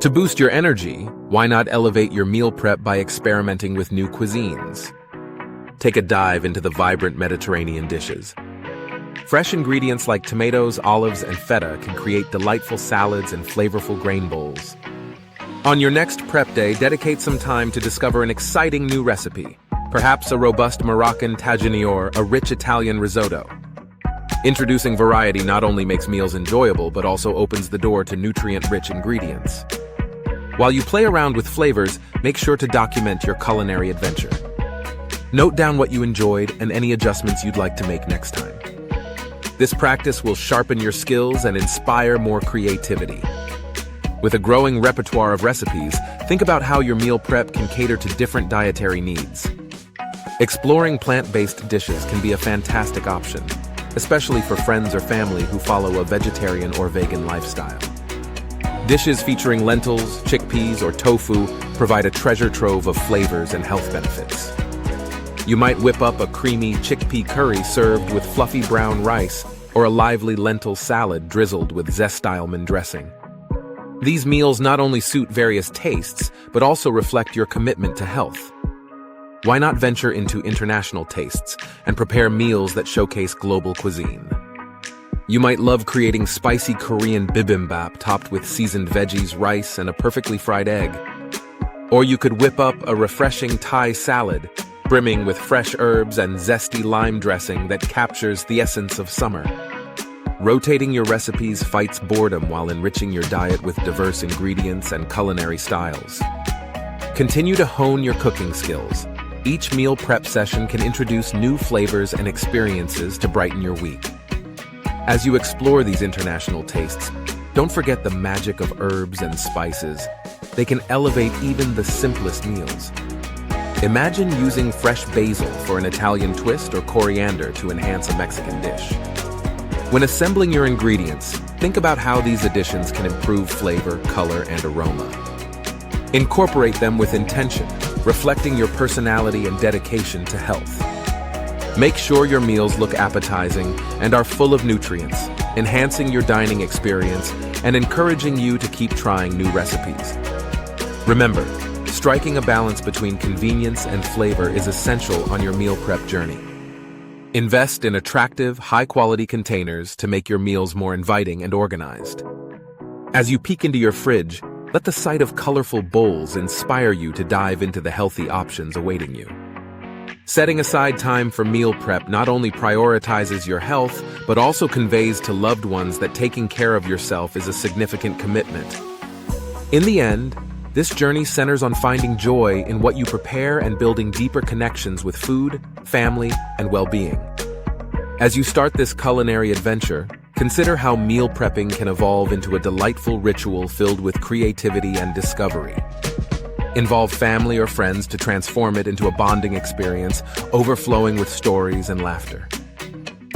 To boost your energy, why not elevate your meal prep by experimenting with new cuisines? Take a dive into the vibrant Mediterranean dishes. Fresh ingredients like tomatoes, olives, and feta can create delightful salads and flavorful grain bowls. On your next prep day, dedicate some time to discover an exciting new recipe, perhaps a robust Moroccan tagine or a rich Italian risotto. Introducing variety not only makes meals enjoyable, but also opens the door to nutrient-rich ingredients. While you play around with flavors, make sure to document your culinary adventure. Note down what you enjoyed and any adjustments you'd like to make next time. This practice will sharpen your skills and inspire more creativity. With a growing repertoire of recipes, think about how your meal prep can cater to different dietary needs. Exploring plant-based dishes can be a fantastic option, especially for friends or family who follow a vegetarian or vegan lifestyle. Dishes featuring lentils, chickpeas, or tofu provide a treasure trove of flavors and health benefits. You might whip up a creamy chickpea curry served with fluffy brown rice or a lively lentil salad drizzled with zesty almond dressing. These meals not only suit various tastes, but also reflect your commitment to health. Why not venture into international tastes and prepare meals that showcase global cuisine? You might love creating spicy Korean bibimbap topped with seasoned veggies, rice, and a perfectly fried egg. Or you could whip up a refreshing Thai salad, brimming with fresh herbs and zesty lime dressing that captures the essence of summer. Rotating your recipes fights boredom while enriching your diet with diverse ingredients and culinary styles. Continue to hone your cooking skills. Each meal prep session can introduce new flavors and experiences to brighten your week. As you explore these international tastes, don't forget the magic of herbs and spices. They can elevate even the simplest meals. Imagine using fresh basil for an Italian twist or coriander to enhance a Mexican dish. When assembling your ingredients, think about how these additions can improve flavor, color, and aroma. Incorporate them with intention, reflecting your personality and dedication to health. Make sure your meals look appetizing and are full of nutrients, enhancing your dining experience and encouraging you to keep trying new recipes. Remember, striking a balance between convenience and flavor is essential on your meal prep journey. Invest in attractive, high-quality containers to make your meals more inviting and organized. As you peek into your fridge, let the sight of colorful bowls inspire you to dive into the healthy options awaiting you. Setting aside time for meal prep not only prioritizes your health, but also conveys to loved ones that taking care of yourself is a significant commitment. In the end, this journey centers on finding joy in what you prepare and building deeper connections with food, family, and well-being. As you start this culinary adventure, consider how meal prepping can evolve into a delightful ritual filled with creativity and discovery. Involve family or friends to transform it into a bonding experience, overflowing with stories and laughter.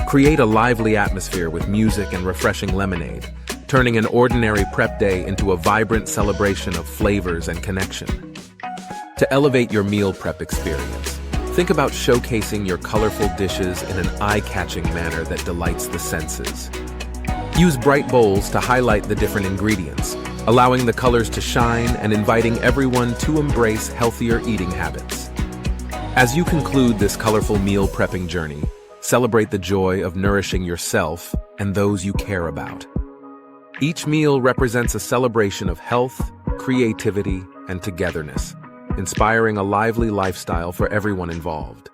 Create a lively atmosphere with music and refreshing lemonade, turning an ordinary prep day into a vibrant celebration of flavors and connection. To elevate your meal prep experience, think about showcasing your colorful dishes in an eye-catching manner that delights the senses. Use bright bowls to highlight the different ingredients, allowing the colors to shine and inviting everyone to embrace healthier eating habits. As you conclude this colorful meal prepping journey, celebrate the joy of nourishing yourself and those you care about. Each meal represents a celebration of health, creativity, and togetherness, inspiring a lively lifestyle for everyone involved.